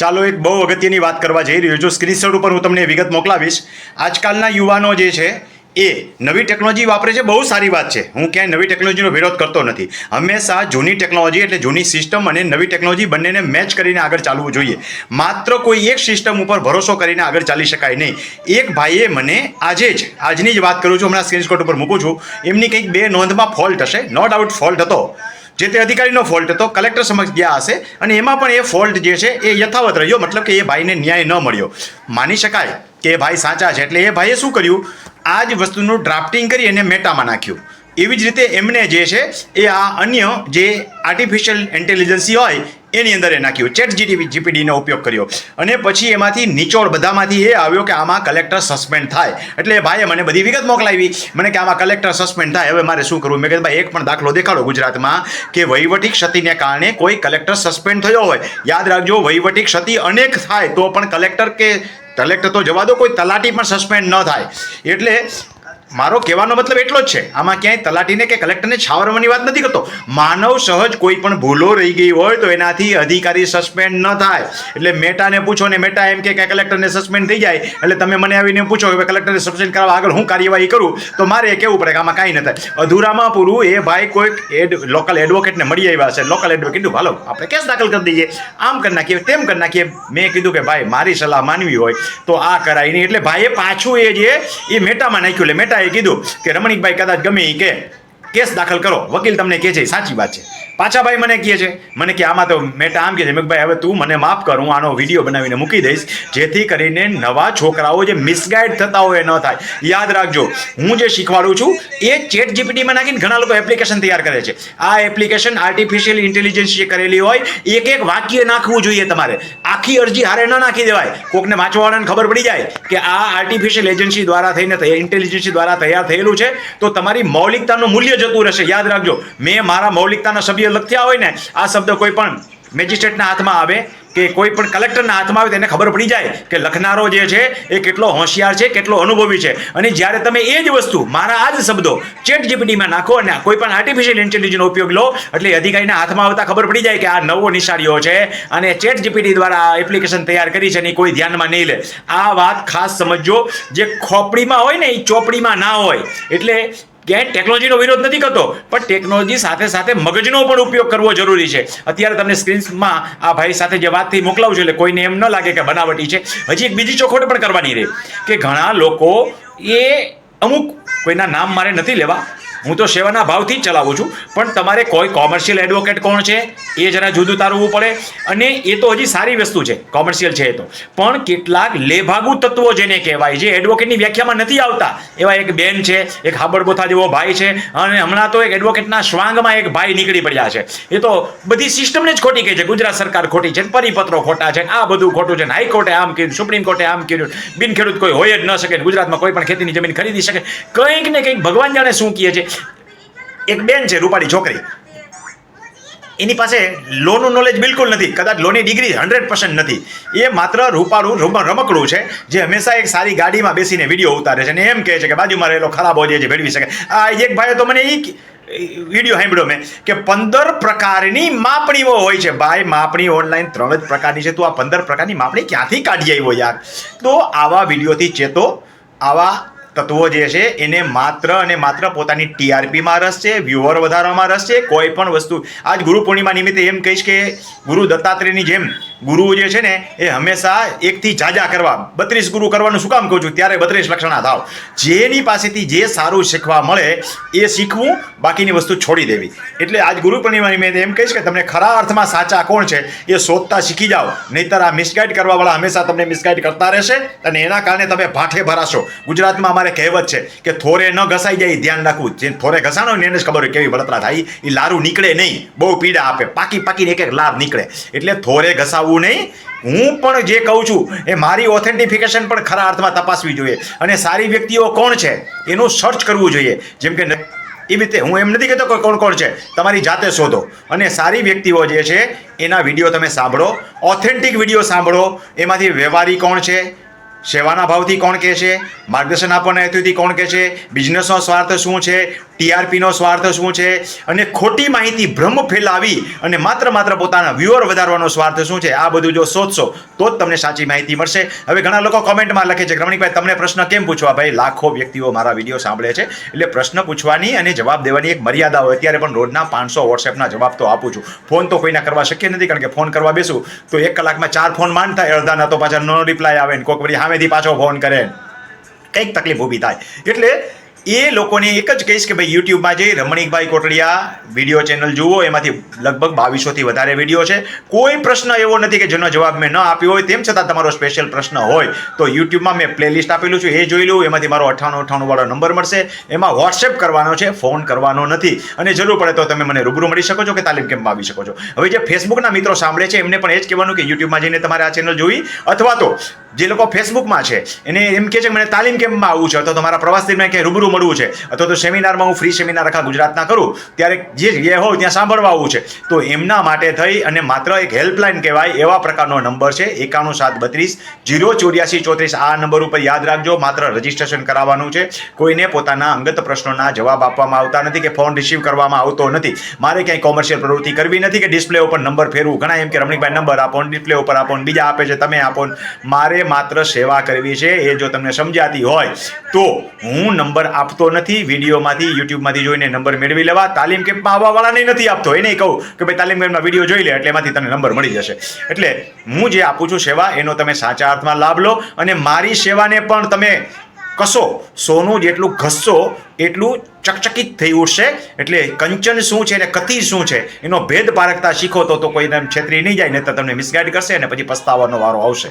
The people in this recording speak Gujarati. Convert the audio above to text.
ચાલો એક બહુ અગત્યની વાત કરવા જઈ રહ્યો છું. સ્ક્રીનશોટ ઉપર હું તમને વિગત મોકલાવીશ. આજકાલના યુવાનો જે છે એ નવી ટેકનોલોજી વાપરે છે, બહુ સારી વાત છે. હું ક્યાંય નવી ટેકનોલોજીનો વિરોધ કરતો નથી. હંમેશા જૂની ટેકનોલોજી એટલે જૂની સિસ્ટમ અને નવી ટેકનોલોજી બંનેને મેચ કરીને આગળ ચાલવું જોઈએ. માત્ર કોઈ એક સિસ્ટમ ઉપર ભરોસો કરીને આગળ ચાલી શકાય નહીં. એક ભાઈએ મને આજની જ વાત કરું છું, હમણાં સ્ક્રીનશોટ ઉપર મૂકું છું. એમની કંઈક 2 નોંધમાં ફોલ્ટ હશે, નો ડાઉટ ફોલ્ટ હતો. જે તે અધિકારીનો ફોલ્ટ હતો, કલેક્ટર સમક્ષ ગયા હશે અને એમાં પણ એ ફોલ્ટ જે છે એ યથાવત રહ્યો. મતલબ કે એ ભાઈને ન્યાય ન મળ્યો. માની શકાય કે એ ભાઈ સાચા છે, એટલે એ ભાઈએ શું કર્યું, આ જ વસ્તુનું ડ્રાફ્ટિંગ કરી અને મેટામાં નાખ્યું. એવી જ રીતે એમને જે છે એ આ અન્ય જે આર્ટિફિશિયલ ઇન્ટેલિજન્સી હોય એની અંદર એ નાખ્યું, ચેટ જીપીટીનો ઉપયોગ કર્યો. અને પછી એમાંથી નિચોડ બધામાંથી એ આવ્યો કે આમાં કલેક્ટર સસ્પેન્ડ થાય. એટલે એ ભાઈએ મને બધી વિગત મોકલાવી, મને કે આમાં કલેક્ટર સસ્પેન્ડ થાય, હવે મારે શું કરવું? મેં કીધું ભાઈ એક પણ દાખલો દેખાડો ગુજરાતમાં કે વહીવટી ક્ષતિને કારણે કોઈ કલેક્ટર સસ્પેન્ડ થયો હોય. યાદ રાખજો, વહીવટી ક્ષતિ અનેક થાય તો પણ કલેક્ટર તો જવા દો, કોઈ તલાટી પણ સસ્પેન્ડ ન થાય. એટલે મારો કહેવાનો મતલબ એટલો જ છે. આમાં ક્યાંય તલાટીને કે કલેક્ટરને છાવરવાની વાત નથી કરતો. માનવ સહજ કોઈ પણ ભૂલો રહી ગઈ હોય તો એનાથી અધિકારી સસ્પેન્ડ ન થાય. એટલે મેટાને પૂછો ને મેટા એમ કે કલેક્ટરને સસ્પેન્ડ થઈ જાય, એટલે તમે મને આવીને પૂછો કે કલેક્ટરને સસ્પેન્ડ કરવા આગળ હું કાર્યવાહી કરું, તો મારે કહેવું પડે કે આમાં કાંઈ ન થાય. અધૂરામાં પૂરું. એ ભાઈ કોઈક લોકલ એડવોકેટને મળી આવ્યા છે. લોકલ એડવોકેટ કીધું હાલો આપણે કેસ દાખલ કરી દઈએ, આમ કરી નાખીએ, તેમ કરી નાખીએ. મેં કીધું કે ભાઈ મારી સલાહ માનવી હોય તો આ કરાય નહીં. એટલે ભાઈએ પાછું એ મેટામાં નાખ્યું. એટલે મેટા એ કીધું કે રમણીકભાઈ કદાચ ગમે કે કેસ દાખલ કરો, વકીલ તમને કહે છે સાચી વાત છે. પાછા ભાઈ મને કહે છે, મને કે આમાં તો મેટા આમ કહે છે. મેં ભાઈ હવે તું મને માફ કર, હું આનો વિડીયો બનાવીને મૂકી દઈશ, જેથી કરીને નવા છોકરાઓ જે મિસગાઈડ થતા હોય એ ન થાય. યાદ રાખજો, હું જે શીખવાડું છું એ ચેટ જીપીટીમાં નાખીને ઘણા લોકો એપ્લિકેશન તૈયાર કરે છે. આ એપ્લિકેશન આર્ટિફિશિયલ ઇન્ટેલિજન્સ જે કરેલી હોય, એક વાક્ય નાખવું જોઈએ તમારે. આખી અરજી હારે ન નાખી દેવાય. કોકને વાંચવાવાળાને ખબર પડી જાય કે આ આર્ટિફિશિયલ એજન્સી દ્વારા થઈને ઇન્ટેલિજન્સી દ્વારા તૈયાર થયેલું છે, તો તમારી મૌલિકતાનું મૂલ્ય જતું રહેશે. યાદ રાખજો, મેં મારા મૌલિકતાના સભ્ય લખ્યા હોય ને, આ શબ્દ કોઈ પણ મેજિસ્ટ્રેટના હાથમાં આવે કે કોઈ પણ કલેક્ટરના હાથમાં આવે તેને ખબર પડી જાય કે લખનારો જે છે એ કેટલો હોશિયાર છે, કેટલો અનુભવી છે. અને જ્યારે તમે એ જ વસ્તુ મારા આ જ શબ્દો ચેટ જીપીટીમાં નાખો અને કોઈ પણ આર્ટિફિશિયલ ઇન્ટેલિજન્સનો ઉપયોગ લો, એટલે અધિકારીના હાથમાં આવતા ખબર પડી જાય કે આ નવો નિશાળીઓ છે અને ચેટ જીપીટી દ્વારા આ એપ્લિકેશન તૈયાર કરી છે, અને કોઈ ધ્યાનમાં નહીં લે. આ વાત ખાસ સમજજો. જે ખોપડીમાં હોય ને એ ચોપડીમાં ના હોય. એટલે ક્યાંય ટેકનોલોજીનો વિરોધ નથી કરતો, પણ ટેકનોલોજી સાથે સાથે મગજનો પણ ઉપયોગ કરવો જરૂરી છે. અત્યારે તમને સ્ક્રીનમાં આ ભાઈ સાથે જે વાતથી મોકલાવું છું, એટલે કોઈને એમ ન લાગે કે બનાવટી છે. હજી એક બીજી ચોખવટ પણ કરવાની રહે કે ઘણા લોકો એ અમુક, કોઈના નામ મારે નથી લેવા, હું તો સેવાના ભાવથી જ ચલાવું છું, પણ તમારે કોઈ કોમર્શિયલ એડવોકેટ કોણ છે એ જરા જુદું તારવવું પડે. અને એ તો હજી સારી વસ્તુ છે, કોમર્શિયલ છે એ તો, પણ કેટલાક લેભાગુ તત્વો જેને કહેવાય, જે એડવોકેટની વ્યાખ્યામાં નથી આવતા, એવા એક બેન છે, એક હાબડબોથા જેવો ભાઈ છે, અને હમણાં તો એક એડવોકેટના શ્વાંગમાં એક ભાઈ નીકળી પડ્યા છે. એ તો બધી સિસ્ટમને જ ખોટી કહે છે. ગુજરાત સરકાર ખોટી છે, પરિપત્રો ખોટા છે, આ બધું ખોટું છે, હાઈકોર્ટે આમ કીધું, સુપ્રીમ કોર્ટે આમ કીધું, બિન ખેડૂત કોઈ હોય જ ન શકે, ગુજરાતમાં કોઈ પણ ખેતીની જમીન ખરીદી શકે. કંઈક ને કંઈક ભગવાન જાણે શું કહે છે. એક બેન છે, રૂપાળી છોકરી, એની પાસે લોનું નોલેજ બિલકુલ નથી, કદાચ લોની ડિગ્રી 100% નથી. એ માત્ર રૂપાળું રમકડું છે, જે હંમેશા એક સારી ગાડીમાં બેસીને વિડીયો ઉતારે છે અને એમ કહે છે કે બાજુમાં રહેલો ખરાબ હોય છે ભેળવી શકે. આ એક ભાઈએ તો મને એ વિડીયો સાંભળ્યો મેં કે 15 પ્રકારની માપણીઓ હોય છે. ભાઈ માપણી ઓનલાઈન 3 જ પ્રકારની છે, તો આ 15 પ્રકારની માપણી ક્યાંથી કાઢી આવ્યો યાર? તો આવા વિડીયોથી ચેતો. આવા તત્વો જે છે એને માત્ર અને માત્ર પોતાની ટીઆરપીમાં રસ છે, વ્યુઅર વધારવામાં રસ છે. કોઈ પણ વસ્તુ, આજ ગુરુ પૂર્ણિમા નિમિત્તે એમ કહીશ કે ગુરુ દત્તાત્રેયની જેમ ગુરુ જે છે ને એ હંમેશા એકથી જાજા કરવા, 32 ગુરુ કરવાનું શું કામ કહું છું? ત્યારે 32 લક્ષણા થાવ. જેની પાસેથી જે સારું શીખવા મળે એ શીખવું, બાકીની વસ્તુ છોડી દેવી. એટલે આજ ગુરુ પૂર્ણિમા નિમિત્તે એમ કહીશ કે તમને ખરા અર્થમાં સાચા કોણ છે એ શોધતા શીખી જાઓ. નહીંતર આ મિસગાઈડ કરવાવાળા હંમેશા તમને મિસગાઈડ કરતા રહેશે અને એના કારણે તમે ભાઠે ભરાશો. ગુજરાતમાં કહેવત છે કે થોરે ન ઘસાઈ જાય, ધ્યાન રાખવું. જે થોરે ઘસાણો હોય એને જ ખબર હોય કેવી બળતરા થાય. એ લારું નીકળે નહીં, બહુ પીડા આપે, પાકીને એક લાર નીકળે. એટલે થોરે ઘસાવવું નહીં. હું પણ જે કહું છું એ મારી ઓથેન્ટિફિકેશન પણ ખરા અર્થમાં તપાસવી જોઈએ, અને સારી વ્યક્તિઓ કોણ છે એનું સર્ચ કરવું જોઈએ. જેમ કે એ રીતે હું એમ નથી કહેતો કે કોણ છે, તમારી જાતે શોધો. અને સારી વ્યક્તિઓ જે છે એના વિડીયો તમે સાંભળો, ઓથેન્ટિક વિડીયો સાંભળો. એમાંથી વ્યવહારી કોણ છે, સેવાના ભાવથી કોણ કહે છે, માર્ગદર્શન આપવાના હેતુથી કોણ કહે છે, બિઝનેસનો સ્વાર્થ શું છે, ટીઆરપીનો સ્વાર્થ શું છે, અને ખોટી માહિતી ભ્રમ ફેલાવી અને માત્ર પોતાના વ્યુઅર વધારવાનો સ્વાર્થ શું છે, આ બધું જો શોધશો તો જ તમને સાચી માહિતી મળશે. હવે ઘણા લોકો કોમેન્ટમાં લખે છે રમણીકભાઈ તમને પ્રશ્ન કેમ પૂછવા? ભાઈ લાખો વ્યક્તિઓ મારા વિડીયો સાંભળે છે એટલે પ્રશ્ન પૂછવાની અને જવાબ દેવાની એક મર્યાદા હોય. અત્યારે પણ રોજના 500 વોટ્સએપના જવાબ તો આપું છું. ફોન તો કોઈના કરવા શક્ય નથી, કારણ કે ફોન કરવા બેસું તો 1 કલાકમાં 4 ફોન માંડ થાય, અડધાના તો પાછા નો રિપ્લાય આવે ને કોઈક વળી સામેથી પાછો ફોન કરે, કંઈક તકલીફ ઊભી થાય. એટલે એ લોકોને એક જ કહીશ કે ભાઈ યુટ્યુબમાં જઈ રમણીકભાઈ કોટડિયા વિડીયો ચેનલ જુઓ. એમાંથી લગભગ 2200થી વધારે વિડીયો છે. કોઈ પ્રશ્ન એવો નથી કે જેનો જવાબ મેં ન આપ્યો હોય. તેમ છતાં તમારો સ્પેશિયલ પ્રશ્ન હોય તો યુટ્યુબમાં મેં પ્લેલિસ્ટ આપેલું છે, એ જોઈ લો. એમાંથી મારો 9898 વાળો નંબર મળશે. એમાં વોટ્સએપ કરવાનો છે, ફોન કરવાનો નથી. અને જરૂર પડે તો તમે મને રૂબરૂ મળી શકો છો કે તાલીમ કેમ્પમાં આવી શકો છો. હવે જે ફેસબુકના મિત્રો સાંભળે છે એમને પણ એ જ કહેવાનું કે યુટ્યુબમાં જઈને તમારે આ ચેનલ જોઈ, અથવા તો જે લોકો ફેસબુકમાં છે એને એમ કહે છે કે મને તાલીમ કેમ્પમાં આવવું છે, અથવા તો મારા પ્રવાસ દરમિયાન ક્યાંય રૂબરૂ મળવું છે, અથવા તો સેમિનારમાં હું ફ્રી સેમિનાર આખા ગુજરાતના કરું ત્યારે જે જગ્યાએ હોઉં ત્યાં સાંભળવા આવવું છે, તો એમના માટે થઈ અને માત્ર એક હેલ્પલાઇન કહેવાય એવા પ્રકારનો નંબર છે 9173208434. આ નંબર ઉપર યાદ રાખજો. માત્ર રજિસ્ટ્રેશન કરાવવાનું છે. કોઈને પોતાના અંગત પ્રશ્નોના જવાબ આપવામાં આવતા નથી કે ફોન રિસીવ કરવામાં આવતો નથી. મારે ક્યાંય કોમર્શિયલ પ્રવૃત્તિ કરવી નથી કે ડિસ્પ્લે ઉપર નંબર ફેરવું. ઘણા એમ કે રમણીકભાઈ નંબર આપો, ડિસ્પ્લે ઉપર આપો, બીજા આપે છે તમે આપો. મારે માત્ર સેવા કરવી છે. એ જો તમને સમજાતી હોય તો હું નંબર આપતો નથી. વિડીયોમાંથી યુટ્યુબમાંથી જોઈને નંબર મેળવી લેવા. તાલીમ કેમ્પમાં આવવાવાળાને નથી આપતો. એને કહું કે ભાઈ તાલીમ કેમ્પમાં વિડીયો જોઈ લે એટલે એમાંથી તને નંબર મળી જશે. એટલે હું જે આપું છું સેવા એનો તમે સાચા અર્થમાં લાભ લો. અને મારી સેવાને પણ તમે કશો સોનું જેટલું ઘસશો એટલું ચકચકિત થઈ ઉઠશે. એટલે કંચન શું છે અને કતી શું છે એનો ભેદ પારખતા શીખો તો કોઈને છેતરી નહીં જાય, નહીં તો તમને મિસગાઈડ કરશે અને પછી પસ્તાવાનો વારો આવશે.